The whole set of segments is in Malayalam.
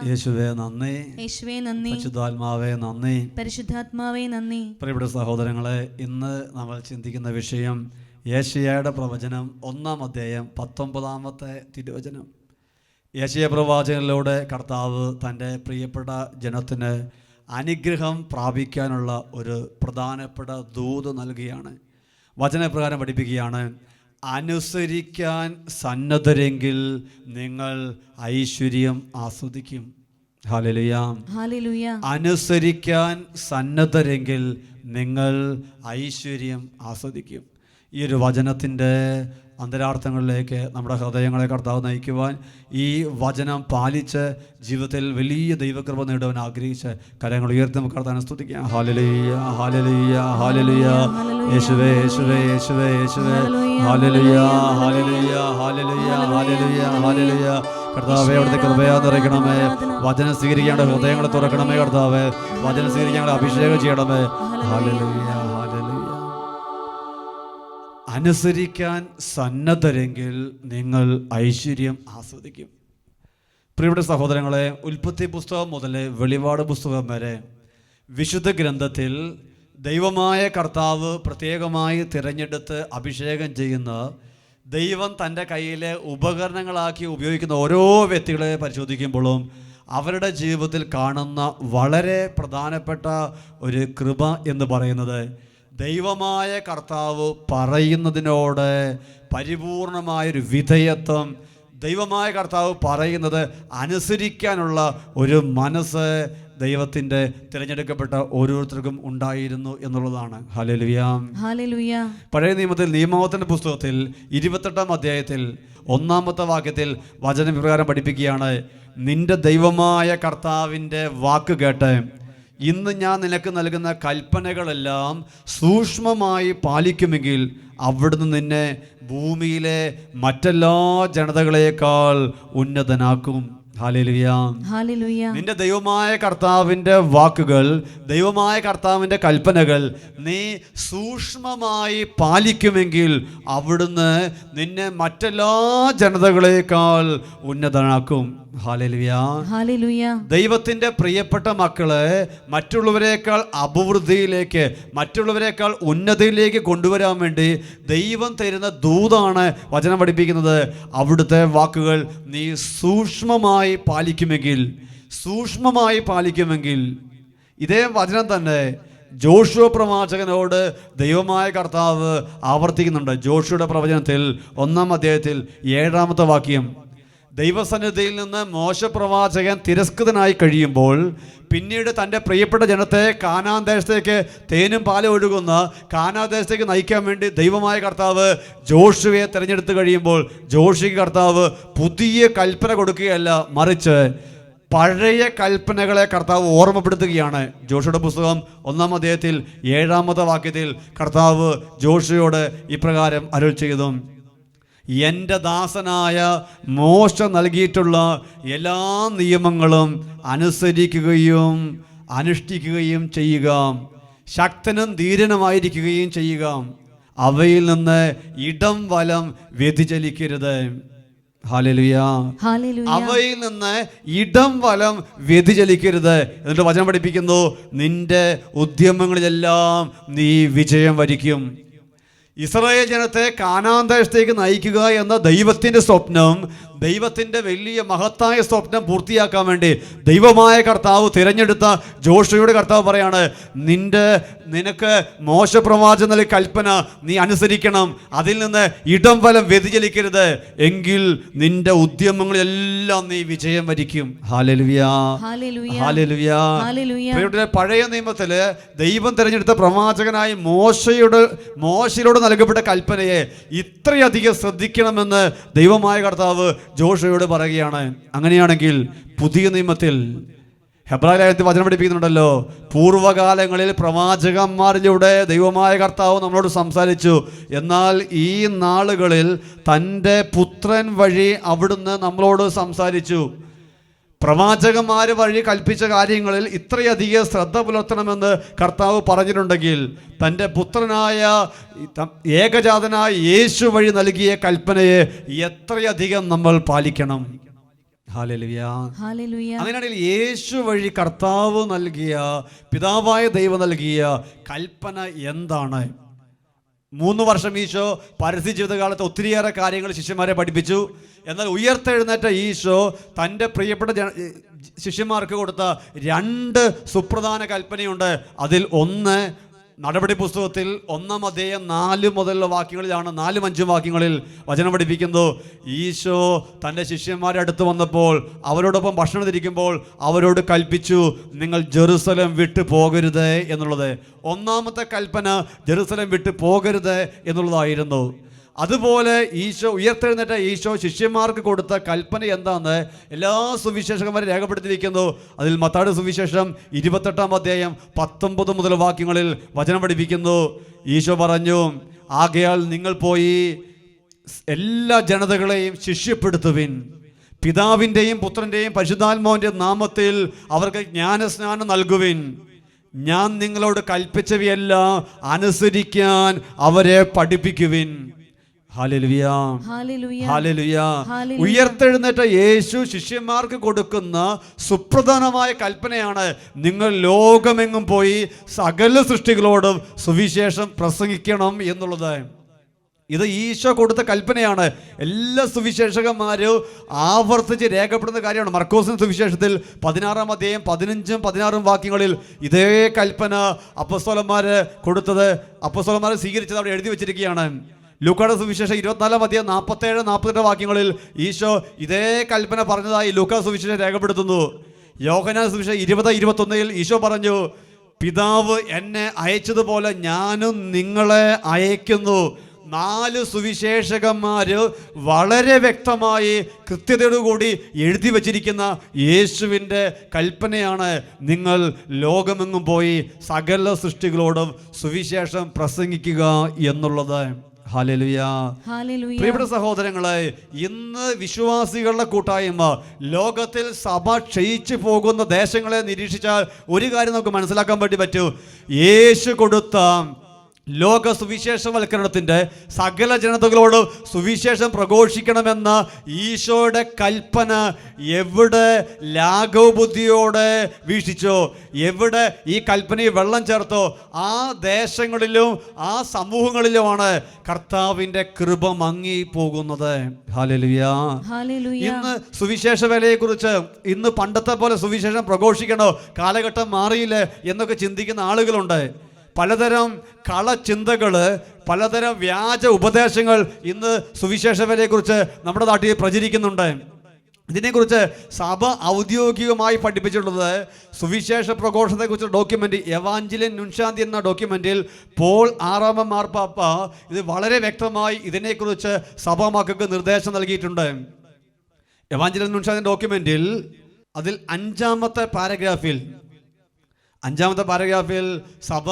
യേശുവേ നന്ദി, പരിശുദ്ധാത്മാവേ നന്ദി. പ്രിയപ്പെട്ട സഹോദരങ്ങളെ, ഇന്ന് നമ്മൾ ചിന്തിക്കുന്ന വിഷയം യേശയ്യായുടെ പ്രവചനം 1-ാം അധ്യായം 19-ാമത്തെ തിരുവചനം. യേശയ്യാ പ്രവാചകനിലൂടെ കർത്താവ് തൻ്റെ പ്രിയപ്പെട്ട ജനത്തിന് അനുഗ്രഹം പ്രാപിക്കാനുള്ള ഒരു പ്രധാനപ്പെട്ട ദൂത് നൽകുകയാണ്. വചനപ്രകാരം പഠിപ്പിക്കുകയാണ്: അനുസരിക്കാൻ സന്നദ്ധരെങ്കിൽ നിങ്ങൾ ഐശ്വര്യം ആസ്വദിക്കും. Hallelujah, hallelujah. അനുസരിക്കാൻ സന്നദ്ധരെങ്കിൽ നിങ്ങൾ ഐശ്വര്യം ആസ്വദിക്കും. ഈ ഒരു വചനത്തിൻ്റെ അന്തരാർത്ഥങ്ങളിലേക്ക് നമ്മുടെ ഹൃദയങ്ങളെ കർത്താവ് നയിക്കുവാൻ, ഈ വചനം പാലിച്ച് ജീവിതത്തിൽ വലിയ ദൈവകൃപ നേടുവാൻ ആഗ്രഹിച്ച് കരങ്ങൾ ഉയർത്തി നമുക്ക് കർത്താവിനെ സ്തുതിക്കാം. Hallelujah, hallelujah, hallelujah. യേശുവേ, യേശുവേ, യേശുവേ, യേശുവേ. Hallelujah, hallelujah, hallelujah, hallelujah, hallelujah. കർത്താവേ, അവിടുത്തെ കൃപയാ നിറയ്ക്കണമേ. വചനം സ്വീകരിക്കേണ്ട ഹൃദയങ്ങളെ തുറക്കണമേ. കർത്താവേ, വചനം സ്വീകരിക്കേണ്ട അഭിഷേകം ചെയ്യണമേ. Hallelujah, hallelujah. അനുസരിക്കാൻ സന്നദ്ധരെങ്കിൽ നിങ്ങൾ ഐശ്വര്യം ആസ്വദിക്കും. പ്രിയപ്പെട്ട സഹോദരങ്ങളെ, ഉൽപ്പത്തി പുസ്തകം മുതൽ വെളിപാട് പുസ്തകം വരെ വിശുദ്ധ ഗ്രന്ഥത്തിൽ ദൈവമായ കർത്താവ് പ്രത്യേകമായി തിരഞ്ഞെടുത്ത് അഭിഷേകം ചെയ്യുന്ന, ദൈവം തൻ്റെ കയ്യിലെ ഉപകരണങ്ങളാക്കി ഉപയോഗിക്കുന്ന ഓരോ വ്യക്തികളെ പരിശോധിക്കുമ്പോഴും അവരുടെ ജീവിതത്തിൽ കാണുന്ന വളരെ പ്രധാനപ്പെട്ട ഒരു കൃപ എന്ന് പറയുന്നത്, ദൈവമായ കർത്താവ് പറയുന്നതിനോട് പരിപൂർണമായൊരു വിധേയത്വം, ദൈവമായ കർത്താവ് പറയുന്നത് അനുസരിക്കാനുള്ള ഒരു മനസ്സ് ദൈവത്തിൻ്റെ തിരഞ്ഞെടുക്കപ്പെട്ട ഓരോരുത്തർക്കും ഉണ്ടായിരുന്നു എന്നുള്ളതാണ്. Hallelujah, hallelujah. പഴയ നിയമത്തിൽ നിയമാവർത്തന പുസ്തകത്തിൽ 28-ാം അധ്യായത്തിൽ 1-ാമത്തെ വാക്യത്തിൽ വചനം പ്രകാരം പഠിപ്പിക്കുകയാണ്: നിന്റെ ദൈവമായ കർത്താവിൻ്റെ വാക്ക് കേട്ട് ഇന്ന് ഞാൻ നിനക്ക് നൽകുന്ന കൽപ്പനകളെല്ലാം സൂക്ഷ്മമായി പാലിക്കുമെങ്കിൽ അവിടുന്ന് നിന്നെ ഭൂമിയിലെ മറ്റെല്ലാ ജനതകളേക്കാൾ ഉന്നതനാക്കും. Hallelujah, hallelujah. നിന്റെ ദൈവമായ കർത്താവിൻ്റെ വാക്കുകൾ, ദൈവമായ കർത്താവിൻ്റെ കൽപ്പനകൾ നീ സൂക്ഷ്മമായി പാലിക്കുമെങ്കിൽ അവിടുന്ന് നിന്നെ മറ്റെല്ലാ ജനതകളേക്കാൾ ഉന്നതനാക്കും. Hallelujah, hallelujah. ദൈവത്തിൻ്റെ പ്രിയപ്പെട്ട മക്കളെ മറ്റുള്ളവരെക്കാൾ അഭിവൃദ്ധിയിലേക്ക്, മറ്റുള്ളവരെക്കാൾ ഉന്നതിയിലേക്ക് കൊണ്ടുവരാൻ വേണ്ടി ദൈവം തരുന്ന ദൂതാണ് വചനം പഠിപ്പിക്കുന്നത്. അവിടുത്തെ വാക്കുകൾ നീ സൂക്ഷ്മമായി പാലിക്കുമെങ്കിൽ. ഇതേ വചനം തന്നെ ജോഷുവ പ്രവാചകനോട് ദൈവമായ കർത്താവ് ആവർത്തിക്കുന്നുണ്ട്. ജോഷുവയുടെ പ്രവചനത്തിൽ 1-ാം അധ്യായത്തിൽ 7-ാമത്തെ വാക്യം: ദൈവസന്നിധിയിൽ നിന്ന് മോശ പ്രവാചകൻ തിരസ്കൃതനായി കഴിയുമ്പോൾ പിന്നീട് തൻ്റെ പ്രിയപ്പെട്ട ജനത്തെ കാനാൻ ദേശത്തേക്ക്, തേനും പാലും ഒഴുകുന്ന കാനാൻ ദേശത്തേക്ക് നയിക്കാൻ വേണ്ടി ദൈവമായ കർത്താവ് ജോഷുവയെ തിരഞ്ഞെടുത്ത് കഴിയുമ്പോൾ ജോഷുക്ക് കർത്താവ് പുതിയ കൽപ്പന കൊടുക്കുകയല്ല, മറിച്ച് പഴയ കൽപ്പനകളെ കർത്താവ് ഓർമ്മപ്പെടുത്തുകയാണ്. ജോഷുവയുടെ പുസ്തകം 1-ാം അധ്യായത്തിൽ 7-ാമത്തെ വാക്യത്തിൽ കർത്താവ് ജോഷുവയോട് ഇപ്രകാരം അരുൾ ചെയ്തു: എൻ്റെ ദാസനായ മോശ നൽകിയിട്ടുള്ള എല്ലാ നിയമങ്ങളും അനുസരിക്കുകയും അനുഷ്ഠിക്കുകയും ചെയ്യുക, ശക്തനും ധീരനുമായിരിക്കുകയും ചെയ്യുക, അവയിൽ നിന്ന് ഇടം വലം വ്യതിചലിക്കരുത്. Hallelujah, hallelujah. അവയിൽ നിന്ന് ഇടം വലം വ്യതിചലിക്കരുത്. എന്നിട്ട് വചനം പഠിപ്പിക്കുന്നു: നിന്റെ ഉദ്യമങ്ങളിലെല്ലാം നീ വിജയം വരിക്കും. ഇസ്രായേൽ ജനത്തെ കാനാൻ ദേശത്തേക്ക് നയിക്കുക എന്ന ദൈവത്തിൻ്റെ സ്വപ്നം, ദൈവത്തിൻ്റെ വലിയ മഹത്തായ സ്വപ്നം പൂർത്തിയാക്കാൻ വേണ്ടി ദൈവമായ കർത്താവ് തിരഞ്ഞെടുത്ത ജോഷുവയുടെ കർത്താവ് പറയാണ്: നിനക്ക് മോശ പ്രവാചകൻ നൽകിയ കൽപ്പന നീ അനുസരിക്കണം, അതിൽ നിന്ന് ഇടം വലം വ്യതിചലിക്കരുത്, എങ്കിൽ നിന്റെ ഉദ്യമങ്ങളെല്ലാം നീ വിജയം വരിക്കും. Hallelujah, hallelujah. പഴയ നിയമത്തില് ദൈവം തിരഞ്ഞെടുത്ത പ്രവാചകനായ മോശയോട് നൽകപ്പെട്ട കൽപ്പനയെ ഇത്രയധികം ശ്രദ്ധിക്കണമെന്ന് ദൈവമായ കർത്താവ് ജോഷുവയോട് പറയുകയാണ്. അങ്ങനെയാണെങ്കിൽ പുതിയ നിയമത്തിൽ ഹെബ്രായ ലേഖനത്തിൽ വചനം പഠിപ്പിക്കുന്നുണ്ടല്ലോ, പൂർവ്വകാലങ്ങളിൽ പ്രവാചകന്മാരിലൂടെ ദൈവമായ കർത്താവ് നമ്മളോട് സംസാരിച്ചു, എന്നാൽ ഈ നാളുകളിൽ തൻ്റെ പുത്രൻ വഴി അവിടുന്ന് നമ്മളോട് സംസാരിച്ചു. പ്രവാചകന്മാർ വഴി കൽപ്പിച്ച കാര്യങ്ങളിൽ ഇത്രയധികം ശ്രദ്ധ പുലർത്തണമെന്ന് കർത്താവ് പറഞ്ഞിട്ടുണ്ടെങ്കിൽ തൻ്റെ പുത്രനായ ഏകജാതനായ യേശു വഴി നൽകിയ കൽപ്പനയെ എത്രയധികം നമ്മൾ പാലിക്കണം. ഹല്ലേലൂയ. അങ്ങനെയാണെങ്കിൽ യേശു വഴി കർത്താവ് നൽകിയ, പിതാവായ ദൈവം നൽകിയ കൽപ്പന എന്താണ്? 3 വർഷം ഈശോ പരസ്യ ജീവിതകാലത്ത് ഒത്തിരിയേറെ കാര്യങ്ങൾ ശിഷ്യന്മാരെ പഠിപ്പിച്ചു. എന്നാൽ ഉയർത്തെഴുന്നേറ്റ ഈശോ തൻ്റെ പ്രിയപ്പെട്ട ശിഷ്യന്മാർക്ക് കൊടുത്ത 2 സുപ്രധാന കൽപ്പനയുണ്ട്. അതിൽ ഒന്ന് നടപടി പുസ്തകത്തിൽ 1-ാം അധ്യായം 4 മുതലുള്ള വാക്യങ്ങളിലാണ്. 4-5 വാക്യങ്ങളിൽ വചനം പഠിപ്പിക്കുന്നു. ഈശോ തൻ്റെ ശിഷ്യന്മാരെ അടുത്ത് വന്നപ്പോൾ അവരോടൊപ്പം ഭക്ഷണം തിരിക്കുമ്പോൾ അവരോട് കൽപ്പിച്ചു, നിങ്ങൾ ജെറുസലേം വിട്ടു പോകരുത് എന്നുള്ളത്. 1-ാമത്തെ കൽപ്പന ജെറുസലേം വിട്ടു പോകരുത് എന്നുള്ളതായിരുന്നു. അതുപോലെ ഈശോ ഉയർത്തെഴുന്നേറ്റ ഈശോ ശിഷ്യന്മാർക്ക് കൊടുത്ത കൽപ്പന എന്താണെന്ന് എല്ലാ സുവിശേഷകന്മാരും രേഖപ്പെടുത്തിയിരിക്കുന്നു. അതിൽ മത്തായിയുടെ സുവിശേഷം 28-ാം അധ്യായം 19 മുതൽ വാക്യങ്ങളിൽ വചനം പഠിപ്പിക്കുന്നു. ഈശോ പറഞ്ഞു, ആകയാൽ നിങ്ങൾ പോയി എല്ലാ ജനതകളെയും ശിഷ്യപ്പെടുത്തുവിൻ, പിതാവിൻ്റെയും പുത്രൻ്റെയും പരിശുദ്ധാത്മാവിൻ്റെയും നാമത്തിൽ അവർക്ക് ജ്ഞാനസ്നാനം നൽകുവിൻ, ഞാൻ നിങ്ങളോട് കൽപ്പിച്ചവയെല്ലാം അനുസരിക്കാൻ അവരെ പഠിപ്പിക്കുവിൻ. Hallelujah, hallelujah. ഉയർത്തെഴുന്നേറ്റ യേശു ശിഷ്യന്മാർക്ക് കൊടുക്കുന്ന സുപ്രധാനമായ കൽപ്പനയാണ്, നിങ്ങൾ ലോകമെങ്ങും പോയി സകല സൃഷ്ടികളോടും സുവിശേഷം പ്രസംഗിക്കണം എന്നുള്ളത്. ഇത് ഈശോ കൊടുത്ത കൽപ്പനയാണ്. എല്ലാ സുവിശേഷകന്മാരും ആവർത്തിച്ച് രേഖപ്പെടുന്ന കാര്യമാണ്. മർക്കോസിന്റെ സുവിശേഷത്തിൽ 16-ാം അധ്യായം 15-16 വാക്യങ്ങളിൽ ഇതേ കൽപ്പന അപ്പോസ്തലന്മാർ കൊടുത്തത്, അപ്പോസ്തലന്മാർ സ്വീകരിച്ചത് അവിടെ എഴുതി വെച്ചിരിക്കുകയാണ്. ലൂക്കായുടെ സുവിശേഷം 24-ാം അധ്യായം 47-48 വാക്യങ്ങളിൽ ഈശോ ഇതേ കൽപ്പന പറഞ്ഞതായി ലൂക്കാ സുവിശേഷം രേഖപ്പെടുത്തുന്നു. യോഹന്നാൻ സുവിശേഷം 20-21 ഈശോ പറഞ്ഞു, പിതാവ് എന്നെ അയച്ചതുപോലെ ഞാനും നിങ്ങളെ അയക്കുന്നു. 4 സുവിശേഷകന്മാര് വളരെ വ്യക്തമായി കൃത്യതയോടുകൂടി എഴുതി വച്ചിരിക്കുന്ന യേശുവിൻ്റെ കൽപ്പനയാണ്, നിങ്ങൾ ലോകമെങ്ങും പോയി സകല സൃഷ്ടികളോടും സുവിശേഷം പ്രസംഗിക്കുക എന്നുള്ളത്. ഹല്ലേലൂയ. പ്രിയപ്പെട്ട സഹോദരങ്ങളെ, ഇന്ന് വിശ്വാസികളുടെ കൂട്ടായ്മ ലോകത്തിൽ സഭ ക്ഷയിച്ചു പോകുന്ന ദേശങ്ങളെ നിരീക്ഷിച്ചാൽ ഒരു കാര്യം നമുക്ക് മനസ്സിലാക്കാൻ വേണ്ടി പറ്റൂ. യേശു കൊടുത്ത ലോക സുവിശേഷവൽക്കരണത്തിൻ്റെ സകല ജനതകളോട് സുവിശേഷം പ്രഘോഷിക്കണമെന്ന ഈശോയുടെ കൽപ്പന എവിടെ ലാഘവബുദ്ധിയോടെ വീക്ഷിച്ചോ, എവിടെ ഈ കൽപ്പനയിൽ വെള്ളം ചേർത്തോ, ആ ദേശങ്ങളിലും ആ സമൂഹങ്ങളിലുമാണ് കർത്താവിൻ്റെ കൃപ മങ്ങി പോകുന്നത്. ഹല്ലേലൂയ. ഇന്ന് സുവിശേഷ വേലയെക്കുറിച്ച് ഇന്ന് പണ്ടത്തെ പോലെ സുവിശേഷം പ്രഘോഷിക്കണോ, കാലഘട്ടം മാറിയില്ലേ എന്നൊക്കെ ചിന്തിക്കുന്ന ആളുകളുണ്ട്. പലതരം കളചിന്തകൾ, പലതരം വ്യാജ ഉപദേശങ്ങൾ ഇന്ന് സുവിശേഷ വേലയെക്കുറിച്ച് നമ്മുടെ നാട്ടിൽ പ്രചരിക്കുന്നുണ്ട്. ഇതിനെക്കുറിച്ച് സഭ ഔദ്യോഗികമായി പഠിപ്പിച്ചിട്ടുള്ളത് സുവിശേഷ പ്രഘോഷണത്തെക്കുറിച്ച് ഡോക്യുമെൻ്റ് എവാഞ്ചലിൻ നുൻഷാന്തി എന്ന ഡോക്യുമെൻറ്റിൽ പോൾ 6-ാമൻ മാർപ്പാപ്പ ഇത് വളരെ വ്യക്തമായി ഇതിനെക്കുറിച്ച് സഭാമക്കൾക്ക് നിർദ്ദേശം നൽകിയിട്ടുണ്ട്. എവാഞ്ചലിൻ നുൻഷാന്തി ഡോക്യുമെൻറ്റിൽ അതിൽ 5-ാമത്തെ പാരഗ്രാഫിൽ സഭ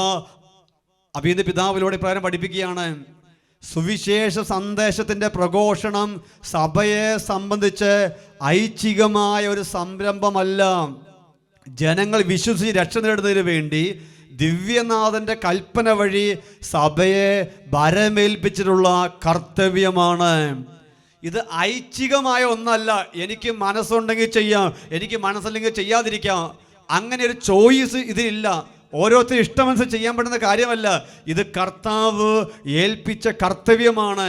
അഭിനന്ദ പിതാവിലൂടെ പ്രകാരം പഠിപ്പിക്കുകയാണ്, സുവിശേഷ സന്ദേശത്തിൻ്റെ പ്രഘോഷണം സഭയെ സംബന്ധിച്ച് ഐച്ഛികമായ ഒരു സംരംഭമല്ല. ജനങ്ങൾ വിശ്വസിച്ച് രക്ഷ നേടുന്നതിന് വേണ്ടി ദിവ്യനാഥൻ്റെ കൽപ്പന വഴി സഭയെ ഭരമേൽപ്പിച്ചിട്ടുള്ള കർത്തവ്യമാണ്. ഇത് ഐച്ഛികമായ ഒന്നല്ല, എനിക്ക് മനസ്സുണ്ടെങ്കിൽ ചെയ്യാം, എനിക്ക് മനസ്സില്ലെങ്കിൽ ചെയ്യാതിരിക്കാം, അങ്ങനെ ഒരു ചോയ്സ് ഇതിലില്ല. ഓരോരുത്തരും ഇഷ്ടമനുസരിച്ച് ചെയ്യാൻ പറ്റുന്ന കാര്യമല്ല. ഇത് കർത്താവ് ഏൽപ്പിച്ച കർത്തവ്യമാണ്.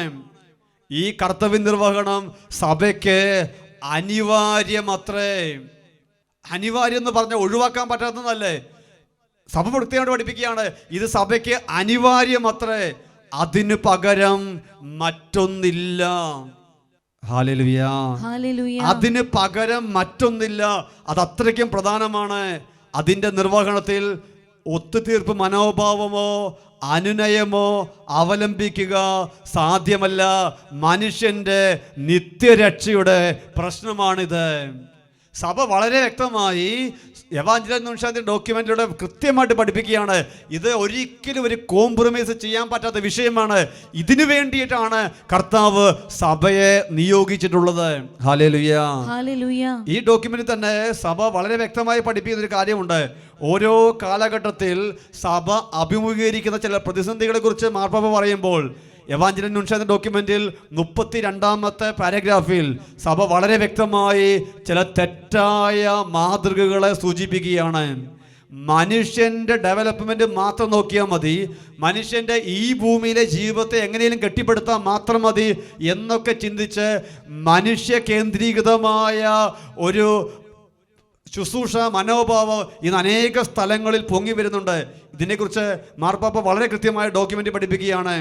ഈ കർത്തവ്യ നിർവഹണം സഭയ്ക്ക് അനിവാര്യമത്രേ. അനിവാര്യം എന്ന് പറഞ്ഞാൽ ഒഴിവാക്കാൻ പറ്റാത്തതല്ലേ. സഭ വൃത്തിയോട് പഠിപ്പിക്കുകയാണ്, ഇത് സഭയ്ക്ക് അനിവാര്യമത്രേ, അതിന് പകരം മറ്റൊന്നില്ല. ഹല്ലേലൂയ. അതിന് പകരം മറ്റൊന്നില്ല. അത് അത്രയ്ക്കും പ്രധാനമാണ്. അതിൻ്റെ നിർവഹണത്തിൽ ഒത്തുതീർപ്പ് മനോഭാവമോ അനുനയമോ അവലംബിക്കുക സാധ്യമല്ല. മനുഷ്യൻ്റെ നിത്യരക്ഷയുടെ പ്രശ്നമാണിത്. സഭ വളരെ വ്യക്തമായി എവാഞ്ചലിസ്റ്റ് നുൻഷാന്റെ ഡോക്യുമെന്റിലൂടെ കൃത്യമായിട്ട് പഠിപ്പിക്കുകയാണ്. ഇത് ഒരിക്കലും ഒരു കോംപ്രമൈസ് ചെയ്യാൻ പറ്റാത്ത വിഷയമാണ്. ഇതിനു വേണ്ടിയിട്ടാണ് കർത്താവ് സഭയെ നിയോഗിച്ചിട്ടുള്ളത്. Hallelujah, hallelujah. ഈ ഡോക്യുമെന്റിൽ തന്നെ സഭ വളരെ വ്യക്തമായി പഠിപ്പിക്കുന്ന ഒരു കാര്യമുണ്ട്. ഓരോ കാലഘട്ടത്തിൽ സഭ അഭിമുഖീകരിക്കുന്ന ചില പ്രതിസന്ധികളെ കുറിച്ച് മാർപ്പാപ്പ പറയുമ്പോൾ എവാഞ്ചലിസ്റ്റ് നുൻഷാന്റെ ഡോക്യുമെന്റിൽ 32-ാമത്തെ പാരഗ്രാഫിൽ സഭ വളരെ വ്യക്തമായി ചില തെറ്റായ മാതൃകകളെ സൂചിപ്പിക്കുകയാണ്. മനുഷ്യൻ്റെ ഡെവലപ്മെൻറ്റ് മാത്രം നോക്കിയാൽ മതി, മനുഷ്യൻ്റെ ഈ ഭൂമിയിലെ ജീവിതത്തെ എങ്ങനെയും കെട്ടിപ്പടുത്താൽ മാത്രം മതി എന്നൊക്കെ ചിന്തിച്ച് മനുഷ്യ കേന്ദ്രീകൃതമായ ഒരു ശുശ്രൂഷ മനോഭാവം ഇന്ന് അനേക സ്ഥലങ്ങളിൽ പൊങ്ങി വരുന്നുണ്ട്. ഇതിനെക്കുറിച്ച് മാർപ്പാപ്പ വളരെ കൃത്യമായ ഡോക്യുമെൻ്റ് പഠിപ്പിക്കുകയാണ്.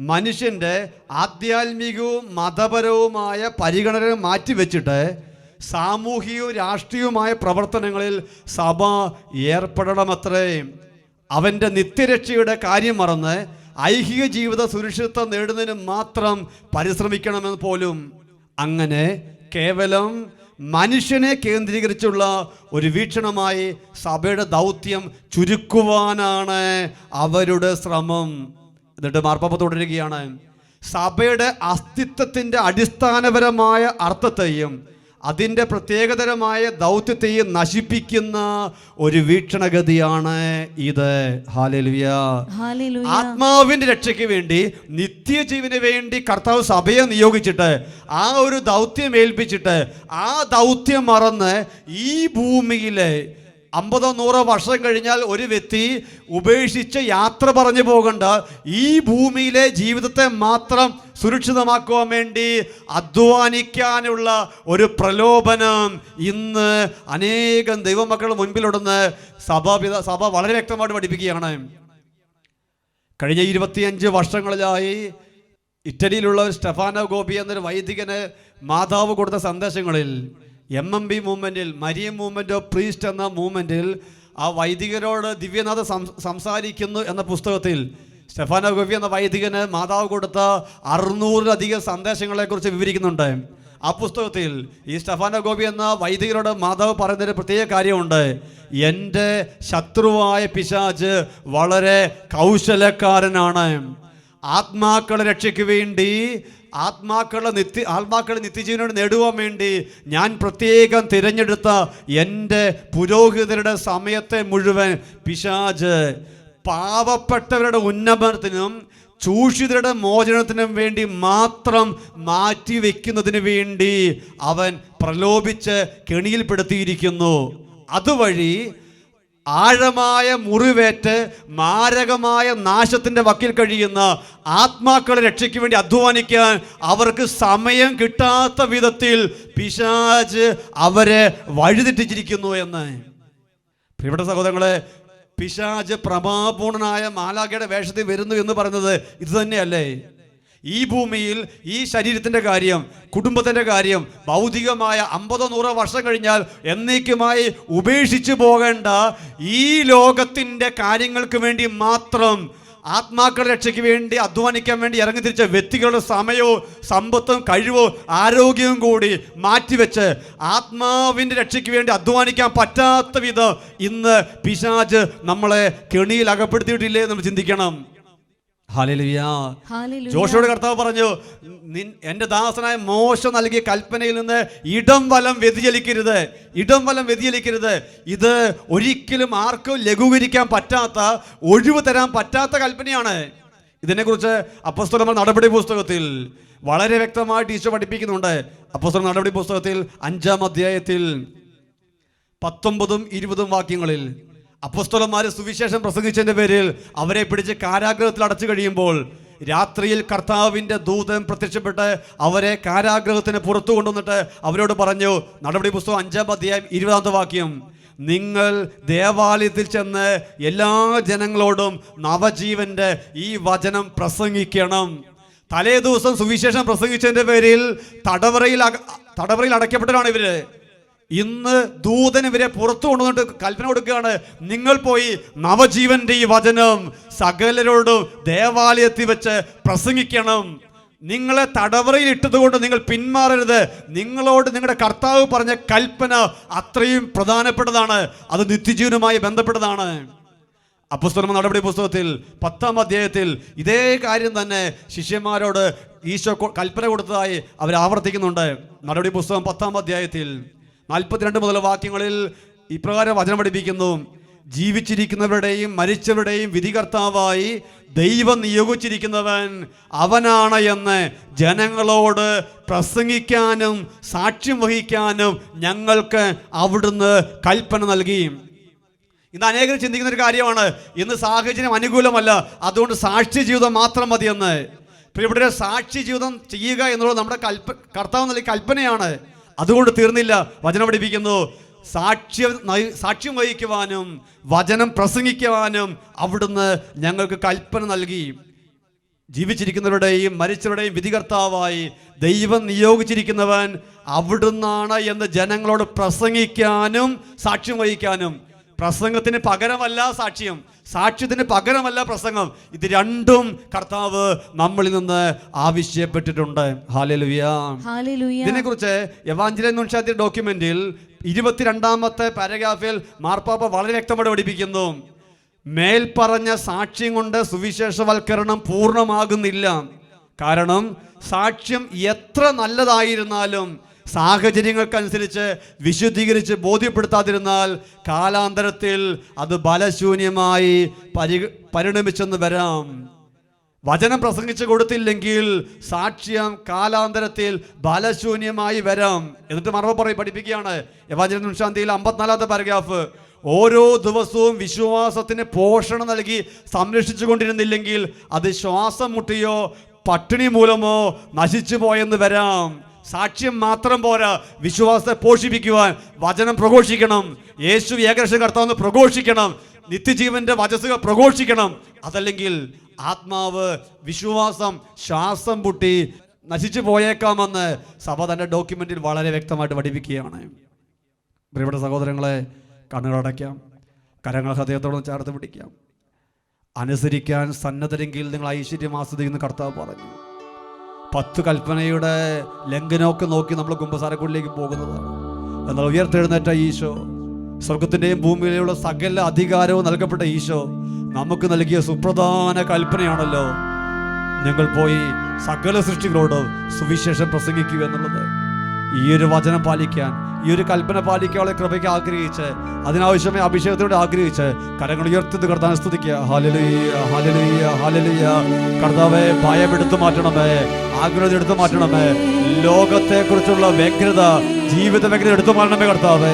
മനുഷ്യൻ്റെ ആധ്യാത്മികവും മതപരവുമായ പരിഗണന മാറ്റിവെച്ചിട്ട് സാമൂഹികവും രാഷ്ട്രീയവുമായ പ്രവർത്തനങ്ങളിൽ സഭ ഏർപ്പെടണമത്രേ. അവൻ്റെ നിത്യരക്ഷയുടെ കാര്യം മറന്ന് ഐഹിക ജീവിത സുരക്ഷിതത്വം നേടുന്നതിന് മാത്രം പരിശ്രമിക്കണമെന്ന് പോലും. അങ്ങനെ കേവലം മനുഷ്യനെ കേന്ദ്രീകരിച്ചുള്ള ഒരു വീക്ഷണമായി സഭയുടെ ദൗത്യം ചുരുക്കുവാനാണ് അവരുടെ ശ്രമം. എന്നിട്ട് മാർപ്പാപ്പ തുടരുകയാണ്, സഭയുടെ അസ്തിത്വത്തിൻ്റെ അടിസ്ഥാനപരമായ അർത്ഥത്തെയും അതിൻ്റെ പ്രത്യേകതരമായ ദൗത്യത്തെയും നശിപ്പിക്കുന്ന ഒരു വീക്ഷണഗതിയാണ് ഇത്. Hallelujah, hallelujah. ആത്മാവിൻ്റെ രക്ഷയ്ക്ക് വേണ്ടി, നിത്യജീവന് വേണ്ടി കർത്താവ് സഭയെ നിയോഗിച്ചിട്ട് ആ ഒരു ദൗത്യം ഏൽപ്പിച്ചിട്ട് ആ ദൗത്യം മറന്ന് ഈ ഭൂമിയിലെ 50-100 വർഷം കഴിഞ്ഞാൽ ഒരു വ്യക്തി ഉപേക്ഷിച്ച് യാത്ര പറഞ്ഞു പോകേണ്ട ഈ ഭൂമിയിലെ ജീവിതത്തെ മാത്രം സുരക്ഷിതമാക്കുവാൻ വേണ്ടി അധ്വാനിക്കാനുള്ള ഒരു പ്രലോഭനം ഇന്ന് അനേകം ദൈവമക്കളുടെ മുൻപിലുണ്ടെന്ന് സഭ വളരെ വ്യക്തമായിട്ട് പഠിപ്പിക്കുകയാണ്. കഴിഞ്ഞ 25 വർഷങ്ങളിലായി ഇറ്റലിയിലുള്ള ഒരു സ്റ്റെഫാനോ ഗോപി എന്നൊരു വൈദികന് മാതാവ് കൊടുത്ത സന്ദേശങ്ങളിൽ MMB മൂവ്മെൻറ്റിൽ, മരിയം മൂവ്മെൻറ്റ് ഓഫ് പ്രീസ്റ്റ് എന്ന മൂവ്മെൻറ്റിൽ ആ വൈദികരോട് ദിവ്യനാഥ സംസാരിക്കുന്നു എന്ന പുസ്തകത്തിൽ സ്റ്റെഫാനോ ഗോപി എന്ന വൈദികന് മാതാവ് കൊടുത്ത 600-ലധികം സന്ദേശങ്ങളെക്കുറിച്ച് വിവരിക്കുന്നുണ്ട്. ആ പുസ്തകത്തിൽ ഈ സ്റ്റെഫാനോ ഗോപി എന്ന വൈദികരോട് മാതാവ് പറയുന്നൊരു പ്രത്യേക കാര്യമുണ്ട്. എൻ്റെ ശത്രുവായ പിശാച് വളരെ കൗശലക്കാരനാണ്. ആത്മാക്കളുടെ രക്ഷയ്ക്ക് വേണ്ടി, ആത്മാക്കളെ നിത്യജീവനോട് നേടുവാൻ വേണ്ടി ഞാൻ പ്രത്യേകം തിരഞ്ഞെടുത്ത എൻ്റെ പുരോഹിതരുടെ സമയത്തെ മുഴുവൻ പിശാച് പാവപ്പെട്ടവരുടെ ഉന്നമനത്തിനും ചൂഷിതരുടെ മോചനത്തിനും വേണ്ടി മാത്രം മാറ്റിവെക്കുന്നതിന് വേണ്ടി അവൻ പ്രലോഭിച്ച് കെണിയിൽപ്പെടുത്തിയിരിക്കുന്നു. അതുവഴി ആഴമായ മുറിവേറ്റ് മാരകമായ നാശത്തിൻ്റെ വക്കിൽ കഴിയുന്ന ആത്മാക്കളെ രക്ഷയ്ക്ക് വേണ്ടി അധ്വാനിക്കാൻ അവർക്ക് സമയം കിട്ടാത്ത വിധത്തിൽ പിശാച് അവരെ വഴിതെറ്റിച്ചിരിക്കുന്നു എന്ന്. പ്രിയപ്പെട്ട സഹോദരങ്ങളെ, പിശാച് പ്രഭാപൂർണനായ മാലാഖയുടെ വേഷത്തിൽ വരുന്നു എന്ന് പറയുന്നത് ഇത് തന്നെയല്ലേ? ഈ ഭൂമിയിൽ ഈ ശരീരത്തിൻ്റെ കാര്യം, കുടുംബത്തിൻ്റെ കാര്യം, ഭൗതികമായ 50-100 വർഷം കഴിഞ്ഞാൽ എന്നേക്കുമായി ഉപേക്ഷിച്ചു പോകേണ്ട ഈ ലോകത്തിൻ്റെ കാര്യങ്ങൾക്ക് വേണ്ടി മാത്രം ആത്മാക്കളുടെ രക്ഷയ്ക്ക് വേണ്ടി അധ്വാനിക്കാൻ വേണ്ടി ഇറങ്ങിത്തിരിച്ച വ്യക്തികളുടെ സമയവും സമ്പത്തും കഴിവും ആരോഗ്യവും കൂടി മാറ്റിവെച്ച് ആത്മാവിൻ്റെ രക്ഷയ്ക്ക് വേണ്ടി അധ്വാനിക്കാൻ പറ്റാത്ത വിധം ഇന്ന് പിശാച് നമ്മളെ കെണിയിൽ അകപ്പെടുത്തിയിട്ടില്ലേ എന്ന് ചിന്തിക്കണം. ഹല്ലേലൂയ. ജോഷുവോട് കർത്താവ് പറഞ്ഞു, എൻ്റെ ദാസനായ മോശ നൽകിയ കൽപ്പനയിൽ നിന്ന് ഇടം വലം വ്യതിചലിക്കരുത്, ഇടം വലം വ്യതിചലിക്കരുത്. ഇത് ഒരിക്കലും ആർക്കും ലഘൂകരിക്കാൻ പറ്റാത്ത, ഒഴിവ് തരാൻ പറ്റാത്ത കൽപ്പനയാണ്. ഇതിനെക്കുറിച്ച് അപ്പോസ്തലന്മാരുടെ നടപടി പുസ്തകത്തിൽ വളരെ വ്യക്തമായിട്ട് ഈശോ പഠിപ്പിക്കുന്നുണ്ട്. അപ്പോസ്തലന്മാരുടെ നടപടി പുസ്തകത്തിൽ 5-ാം അധ്യായത്തിൽ 19-20 വാക്യങ്ങളിൽ അപ്പോസ്തലന്മാർ സുവിശേഷം പ്രസംഗിച്ചതിൻ്റെ പേരിൽ അവരെ പിടിച്ച് കാരാഗ്രഹത്തിൽ അടച്ചു കഴിയുമ്പോൾ രാത്രിയിൽ കർത്താവിൻ്റെ ദൂതൻ പ്രത്യക്ഷപ്പെട്ട് അവരെ കാരാഗ്രഹത്തിന് പുറത്തു കൊണ്ടുവന്നിട്ട് അവരോട് പറഞ്ഞു, നടപടി പുസ്തകം 5-ാം അധ്യായം 20-ാമത്തെ വാക്യം, നിങ്ങൾ ദേവാലയത്തിൽ ചെന്ന് എല്ലാ ജനങ്ങളോടും നവജീവൻ്റെ ഈ വചനം പ്രസംഗിക്കണം. തലേ ദിവസം സുവിശേഷം പ്രസംഗിച്ചതിൻ്റെ പേരിൽ തടവറയിൽ അടയ്ക്കപ്പെട്ടവരാണ് ഇവര്. ഇന്ന് ദൂതൻ ഇവരെ പുറത്തു കൊണ്ടുവന്നിട്ട് കൽപ്പന കൊടുക്കുകയാണ്, നിങ്ങൾ പോയി നവജീവന്റെ ഈ വചനം സകലരോടും ദേവാലയത്തിൽ വെച്ച് പ്രസംഗിക്കണം. നിങ്ങളെ തടവറയിൽ ഇട്ടതുകൊണ്ട് നിങ്ങൾ പിന്മാറരുത്. നിങ്ങളോട് നിങ്ങളുടെ കർത്താവ് പറഞ്ഞ കൽപ്പന അത്രയും പ്രധാനപ്പെട്ടതാണ്. അത് നിത്യജീവനുമായി ബന്ധപ്പെട്ടതാണ്. അപ്പോസ്തലന്മാരുടെ നടപടി പുസ്തകത്തിൽ 10-ാം അധ്യായത്തിൽ ഇതേ കാര്യം തന്നെ ശിഷ്യന്മാരോട് ഈശോ കൽപ്പന കൊടുത്തതായി അവർ ആവർത്തിക്കുന്നുണ്ട്. നടപടി പുസ്തകം 10-ാം അധ്യായത്തിൽ 42 മുതൽ വാക്യങ്ങളിൽ ഇപ്രകാരം വചനം പഠിപ്പിക്കുന്നു: ജീവിച്ചിരിക്കുന്നവരുടെയും മരിച്ചവരുടെയും വിധികർത്താവായി ദൈവം നിയോഗിച്ചിരിക്കുന്നവൻ അവനാണ് എന്ന് ജനങ്ങളോട് പ്രസംഗിക്കാനും സാക്ഷ്യം വഹിക്കാനും ഞങ്ങൾക്ക് അവിടുന്ന് കൽപ്പന നൽകി. ഇന്ന് അനേകർ ചിന്തിക്കുന്ന ഒരു കാര്യമാണ്, ഇന്ന് സാഹചര്യം അനുകൂലമല്ല, അതുകൊണ്ട് സാക്ഷി ജീവിതം മാത്രം മതിയെന്ന്. പ്രിയപ്പെട്ടവരെ, സാക്ഷി ജീവിതം ചെയ്യുക എന്നുള്ളത് നമ്മുടെ കർത്താവ് നൽകിയ കൽപ്പനയാണ്. അതുകൊണ്ട് തീർന്നില്ല. വചനം പഠിപ്പിക്കുന്നു, സാക്ഷ്യം വഹിക്കുവാനും വചനം പ്രസംഗിക്കുവാനും അവിടുന്ന് ഞങ്ങൾക്ക് കൽപ്പന നൽകി. ജീവിച്ചിരിക്കുന്നവരുടെയും മരിച്ചവരുടെയും വിധികർത്താവായി ദൈവം നിയോഗിച്ചിരിക്കുന്നവൻ അവിടുന്നാണ് എന്ന് ജനങ്ങളോട് പ്രസംഗിക്കാനും സാക്ഷ്യം വഹിക്കാനും. പ്രസംഗത്തിന് പകരമല്ല സാക്ഷ്യം, സാക്ഷ്യത്തിന് പകരമല്ല പ്രസംഗം. ഇത് രണ്ടും കർത്താവ് നമ്മളിൽ നിന്ന് ആവശ്യപ്പെട്ടിട്ടുണ്ട്. ഹല്ലേലൂയ. ഇതിനെക്കുറിച്ച് എവാഞ്ചലിസ്റ്റ് അനൗൺസിംഗ് ഡോക്യുമെന്റിൽ 22-ാമത്തെ പാരഗ്രാഫിൽ മാർപ്പാപ്പ വളരെ വ്യക്തമായിട്ട് പഠിപ്പിക്കുന്നു, മേൽപ്പറഞ്ഞ സാക്ഷ്യം കൊണ്ട് സുവിശേഷവൽക്കരണം പൂർണ്ണമാകുന്നില്ല. കാരണം സാക്ഷ്യം എത്ര നല്ലതായിരുന്നാലും സാഹചര്യങ്ങൾക്കനുസരിച്ച് വിശുദ്ധീകരിച്ച് ബോധ്യപ്പെടുത്താതിരുന്നാൽ കാലാന്തരത്തിൽ അത് ബലശൂന്യമായി പരിണമിച്ചെന്ന് വരാം. വചനം പ്രസംഗിച്ചു കൊടുത്തില്ലെങ്കിൽ സാക്ഷ്യം കാലാന്തരത്തിൽ ബലശൂന്യമായി വരാം. എന്നിട്ട് മറുപടി പഠിപ്പിക്കുകയാണ് എവാഞ്ചലിസ്റ്റ് അനൗൺസിംഗ് 54-ാമത്തെ പാരഗ്രാഫ്: ഓരോ ദിവസവും വിശ്വാസത്തിന് പോഷണം നൽകി സംരക്ഷിച്ചു കൊണ്ടിരുന്നില്ലെങ്കിൽ അത് ശ്വാസം മുട്ടിയോ പട്ടിണി മൂലമോ നശിച്ചു പോയെന്ന് വരാം. സാക്ഷ്യം മാത്രം പോരാ, വിശ്വാസത്തെ പോഷിപ്പിക്കുവാൻ വചനം പ്രഘോഷിക്കണം, യേശു ഏകരക്ഷ കർത്താവെന്ന് പ്രഘോഷിക്കണം, നിത്യജീവന്റെ വചസ്സുകൾ പ്രഘോഷിക്കണം. അതല്ലെങ്കിൽ ആത്മാവ്, വിശ്വാസം ശ്വാസം മുട്ടി നശിച്ചു പോയേക്കാമെന്ന് സഭ തൻ്റെ ഡോക്യുമെന്റിൽ വളരെ വ്യക്തമായിട്ട് പഠിപ്പിക്കുകയാണ്. പ്രിയപ്പെട്ട സഹോദരങ്ങളെ, കണ്ണുകളടയ്ക്കാം, കരങ്ങൾ ഹൃദയത്തോട് ചേർത്ത് പിടിക്കാം. അനുസരിക്കാൻ സന്നദ്ധരെങ്കിൽ നിങ്ങൾ ഐശ്വര്യം ആസ്വദിക്കുന്ന കർത്താവ് പറഞ്ഞു. 10 കൽപ്പനയുടെ ലംഘനമൊക്കെ നോക്കി നമ്മൾ കുമ്പസാരക്കുള്ളിലേക്ക് പോകുന്നതാണ്. എന്നാൽ ഉയർത്തെഴുന്നേറ്റ ഈശോ, സ്വർഗത്തിൻ്റെയും ഭൂമിയിലുള്ള സകല അധികാരവും നൽകപ്പെട്ട ഈശോ നമുക്ക് നൽകിയ സുപ്രധാന കൽപ്പനയാണല്ലോ, നിങ്ങൾ പോയി സകല സൃഷ്ടികളോട് സുവിശേഷം പ്രസംഗിക്കുക എന്നുള്ളത്. ഈ ഒരു വചനം പാലിക്കാൻ, ഈ ഒരു കൽപ്പന പാലിക്കാനുള്ള കൃപയ്ക്ക് ആഗ്രഹിച്ച്, അതിനാവശ്യമായ അഭിഷേകത്തിനോട് ആഗ്രഹിച്ച് കരങ്ങൾ ഉയർത്തി കർത്താവിനെ സ്തുതിക്കുക. Hallelujah, hallelujah, hallelujah. കർത്താവേ, ഭയമെടുത്തു മാറ്റണമേ, ആഗ്രഹം എടുത്തു മാറ്റണമേ, ലോകത്തെ കുറിച്ചുള്ള വ്യഗ്രത, ജീവിത വ്യഗ്രത എടുത്തു മാറ്റണമേ കർത്താവേ.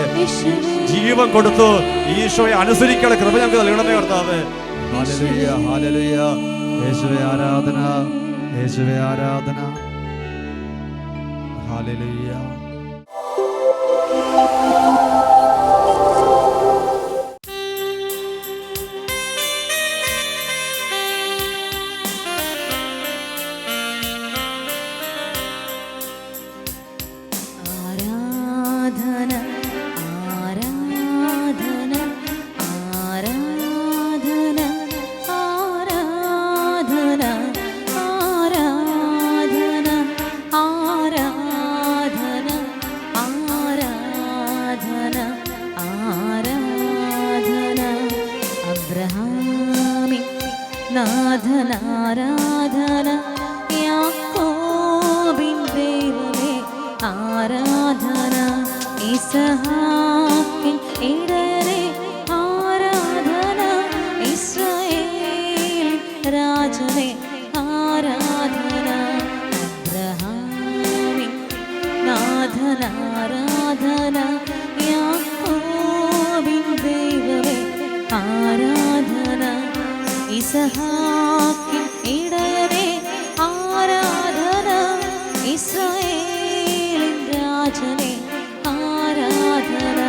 ജീവൻ കൊടുത്തു ഈശോയെ അനുസരിക്കാനുള്ള കൃപ ഞങ്ങൾക്ക് നൽകണമേ കർത്താവേ. Hallelujah, hallelujah. യേശുവേ ആരാധന, യേശുവേ ആരാധന. ഹല്ലേലൂയ. നാഥനാരാധന, യാക്കോബിൻ ദൈവമേ ആരാധന, ഇസ്ഹാക്കിൻ ഇടയനേ ആരാധന, ഇസ്രായേലിൻ രാജനേ ആരാധന, അബ്രഹാമിൻ നാഥനാരാധന, യാക്കോബിൻ ദൈവമേ ആരാധന, ഇസ്ഹാക്കിൻ ഇടയനേ ആരാധന, ഇസ്രായേലിൻ രാജനേ ആരാധന,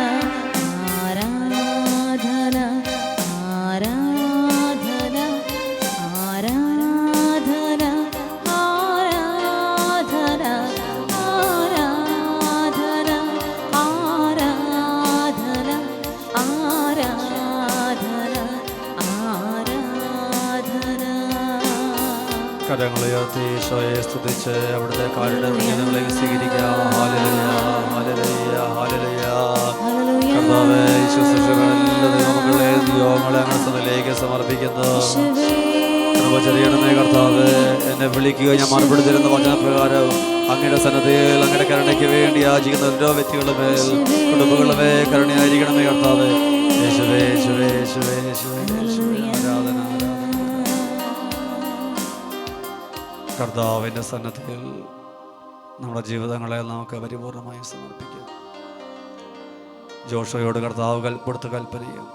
ആരാധന, ആരാധന, ആരാധന, ആരാധന, ആരാധന, ആരാധന, ആരാധന, ആരാധന. കരങ്ങളുയർത്തി ഈശോയെ സ്തുതിച്ച് അവിടുത്തെ കാരുണ്യങ്ങളെ സ്വീകരിക്കാം. Hallelujah, hallelujah, hallelujah. കർത്താവേ, ഈ ശുശ്രൂഷകളെല്ലാം ദൈവമക്കളെ നിയോഗങ്ങളെ അങ്ങയുടെ സന്നിധിയിലേക്ക് സമർപ്പിക്കുന്നു. കൃപ ചൊരിയണമേ കർത്താവേ. എന്നെ വിളിക്കുക, ഞാൻ മറുപടി തരുന്ന വചനപ്രകാരം അങ്ങയുടെ സന്നദ്ധയിൽ അങ്ങയുടെ കരുണയ്ക്ക് വേണ്ടി യാചിക്കുന്ന ഓരോ വ്യക്തികളുടെ മേൽ, കുടുംബങ്ങളുടെ മേൽ കരുണയായിരിക്കണമേ കർത്താവേ. യേശുവേ, യേശുവേ, യേശുവേ, യേശുവേ, യേശുവേ. ആരാധന, ആരാധന. കർത്താവിൻ്റെ സന്നദ്ധയിൽ നമ്മുടെ ജീവിതങ്ങളെ നമുക്ക് പരിപൂർണമായും സമർപ്പിക്കാം. ജോഷയോട് കർത്താവ് കൊടുത്ത കൽപ്പനയും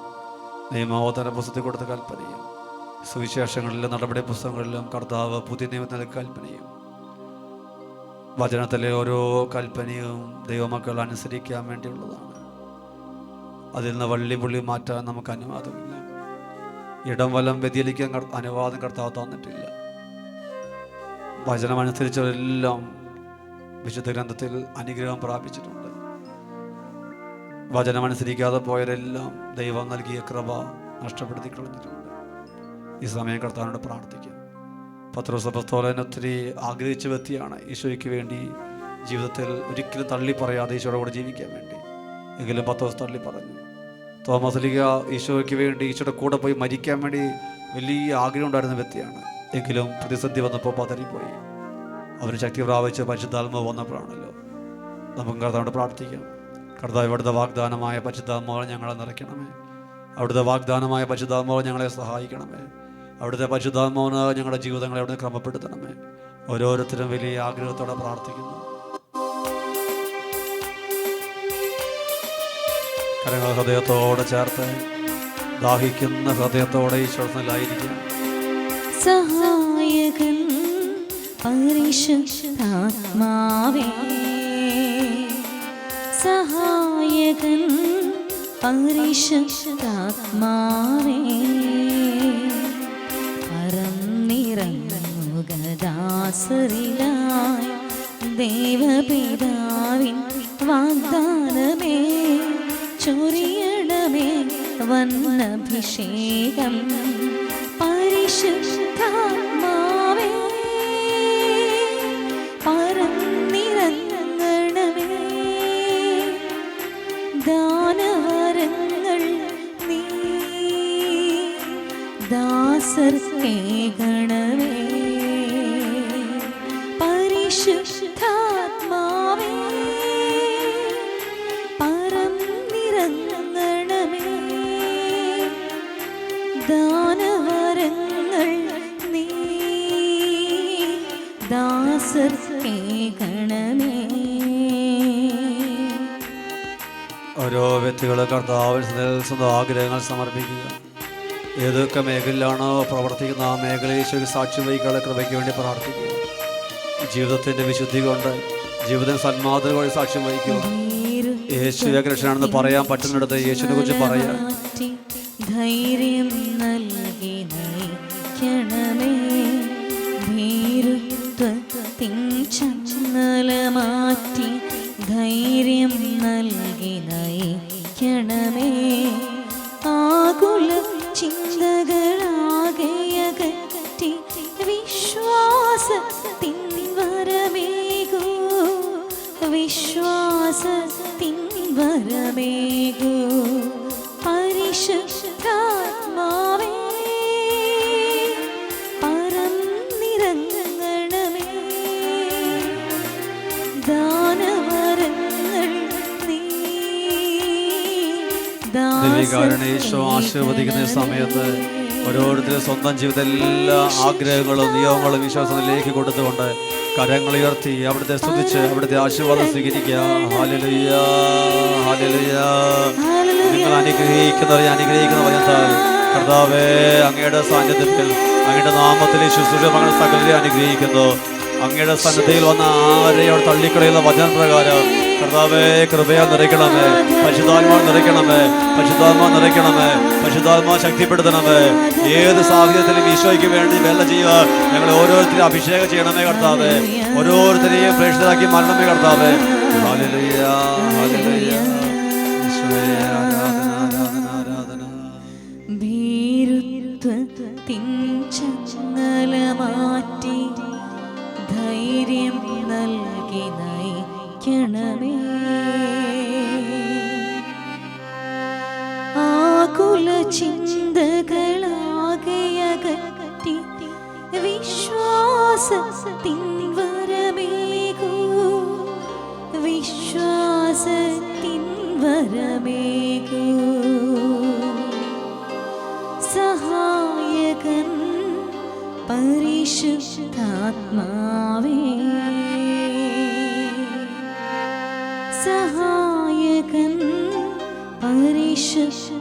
നിയമോധന പുസ്തകത്തിൽ കൊടുത്ത കൽപ്പനയും സുവിശേഷങ്ങളിലും നടപടി പുസ്തകങ്ങളിലും കർത്താവ് പുതിയ നിയമത്തിൽ കൽപ്പനയും വചനത്തിലെ ഓരോ കൽപ്പനയും ദൈവമക്കൾ അനുസരിക്കാൻ വേണ്ടിയുള്ളതാണ്. അതിൽ നിന്ന് വള്ളിപുള്ളി മാറ്റാൻ നമുക്ക് അനുവാദമില്ല. ഇടം വലം വ്യതിചലിക്കാൻ അനുവാദം കർത്താവ് തന്നിട്ടില്ല. വചനമനുസരിച്ചവരെല്ലാം വിശുദ്ധ ഗ്രന്ഥത്തിൽ അനുഗ്രഹം പ്രാപിച്ചിട്ടുണ്ട്. വചനമനുസരിക്കാതെ പോയവരെല്ലാം ദൈവം നൽകിയ കൃപ നഷ്ടപ്പെടുത്തി കളഞ്ഞിട്ടുണ്ട്. ഈ സമയം കർത്താവിനോട് പ്രാർത്ഥിക്കാം. പത്രോസ് അപ്പോസ്തലൻ ഒത്തിരി ആഗ്രഹിച്ച വ്യക്തിയാണ് ഈശോയ്ക്ക് വേണ്ടി ജീവിതത്തിൽ ഒരിക്കലും തള്ളി പറയാതെ ഈശോയുടെ കൂടെ ജീവിക്കാൻ വേണ്ടി. എങ്കിലും പത്രോസ് തള്ളി പറഞ്ഞു. തോമസ് ലീഗ ഈശോയ്ക്ക് വേണ്ടി ഈശോയുടെ കൂടെ പോയി മരിക്കാൻ വേണ്ടി വലിയ ആഗ്രഹം ഉണ്ടായിരുന്ന വ്യക്തിയാണ്. എങ്കിലും പ്രതിസന്ധി വന്നപ്പോൾ പതറിപ്പോയി. അവർ ശക്തി പ്രാപിച്ച് പരിശുദ്ധാത്മാവ് വന്നപ്പോഴാണല്ലോ. നമുക്ക് കർത്താവിനോട് പ്രാർത്ഥിക്കാം. കർത്താവ്, ഇവിടുത്തെ വാഗ്ദാനമായ പരിശുദ്ധാത്മാവ് ഞങ്ങളെ നിറയ്ക്കണമേ. അവിടുത്തെ വാഗ്ദാനമായ പരിശുദ്ധാത്മാവ് ഞങ്ങളെ സഹായിക്കണമേ. അവിടുത്തെ പരിശുദ്ധാത്മാവിന് ഞങ്ങളുടെ ജീവിതങ്ങളെ അവിടുന്ന് ക്രമപ്പെടുത്തണമേ. ഓരോരുത്തരും വലിയ ആഗ്രഹത്തോടെ പ്രാർത്ഥിക്കുന്നു. കരങ്ങൾ ഹൃദയത്തോടെ ചേർത്ത് ദാഹിക്കുന്ന ഹൃദയത്തോടെ ഈശ്വരത്തിലായിരിക്കും. സഹായകൻ പരിശുദ്ധാത്മാവേ, സഹായകൻ പരിശുദ്ധാത്മാവേ, പറന്നിറങ്ങുകദാസരിലായി ദേവപിതാവിൻ വാഗ്ദാനമേ, ചൊരിയണമേ വന്നഭിഷേകം പരിശുദ്ധാത്മാവേ, പറന്നിറങ്ങണമേ ദാനവരങ്ങൾ നീ ദാസർക്കേകണമേ പരിശുദ്ധാത്മാവേ, പറന്നിറങ്ങണമേ ദാനവരങ്ങൾ നീ ദാസർക്കേകണമേ. ഓരോ വ്യക്തികൾ കർത്താവിൽ സ്വന്തം ആഗ്രഹങ്ങൾ സമർപ്പിക്കുക. ഏതൊക്കെ മേഖലയിലാണോ പ്രവർത്തിക്കുന്ന ആ മേഖലയിൽ ഈശോയ്ക്ക് സാക്ഷ്യം വഹിക്കാനുള്ള കൃപയ്ക്ക് വേണ്ടി പ്രാർത്ഥിക്കുക. ജീവിതത്തിൻ്റെ വിശുദ്ധി കൊണ്ട്, ജീവിതം സന്മാർഗ്ഗം വഴി സാക്ഷ്യം വഹിക്കുക. യേശു ഏകരക്ഷനാണെന്ന് പറയാൻ പറ്റുന്നിടത്ത് യേശുവിനെ കുറിച്ച് പറയാം. ധൈര്യം നൽകി നയിക്കണമേ, ഭീരുത്വത്തിൻ ചങ്ങല മാറ്റി ധൈര്യം നൽകി നയിക്കണമേ, ആകുല ചിന്തകളാകെയകറ്റി വിശ്വാസത്തിൻ വരമേകൂ, വിശ്വാസത്തിൻ വരമേകൂ പരിശുദ്ധാത്മാവേ, പറന്നിറങ്ങണമേ ദാനവരങ്ങൾ നീ ഈശോ ആശീർവദിക്കുന്ന സമയത്ത് ഓരോരുത്തരും സ്വന്തം ജീവിതത്തിൽ എല്ലാ ആഗ്രഹങ്ങളും നിയോഗങ്ങളും വിശ്വാസത്തിലേക്ക് കൊടുത്തുകൊണ്ട് കരങ്ങളുയർത്തി അവിടുത്തെ സ്തുതിച്ച് അവിടുത്തെ ആശീർവാദം സ്വീകരിക്കുക. Hallelujah, hallelujah. നിങ്ങൾ അനുഗ്രഹിക്കുന്നവരെ അനുഗ്രഹിക്കുന്ന വചനത്താൽ കർത്താവേ, അങ്ങയുടെ സാന്നിധ്യത്തിൽ അങ്ങയുടെ നാമത്തിൽ ശുശ്രൂഷ മകൾ സകലരെ അനുഗ്രഹിക്കുന്നു. അങ്ങയുടെ സന്നിധിയിൽ വന്ന ആരെയോട് തള്ളിക്കളയുന്ന വചനപ്രകാരം കർത്താവേ, കൃപയാ നിറയ്ക്കണമേ, പരിശുദ്ധാത്മാ നിറയ്ക്കണമേ, പരിശുദ്ധാത്മാ നിറയ്ക്കണമേ, പരിശുദ്ധാത്മാ ശക്തിപ്പെടുത്തണമേ. ഏത് സാഹചര്യത്തിലും ഈശോയ്ക്ക് വേണ്ടി വേല ചെയ്യുക. ഞങ്ങളെ ഓരോരുത്തരെയും അഭിഷേകം ചെയ്യണമേ കർത്താവേ, ഓരോരുത്തരെയും പ്രേക്ഷിതരാക്കി മാറണമേ കർത്താവേ. Hallelujah, hallelujah. ഈശോയെ ആരാധന, ആരാധന, ആരാധന. ഭീരുത്വത്തിൻ ചങ്ങല മാറ്റി ആകുല ചിന്തകളാകെയകറ്റി വിശ്വാസത്തിൻ വരമേകൂ, വിശ്വാസത്തിൻ വരമേകൂ. സഹായകൻ പരിശുദ്ധാത്മാവേ, സഹായകൻ പരിശുദ്ധാത്മാവേ.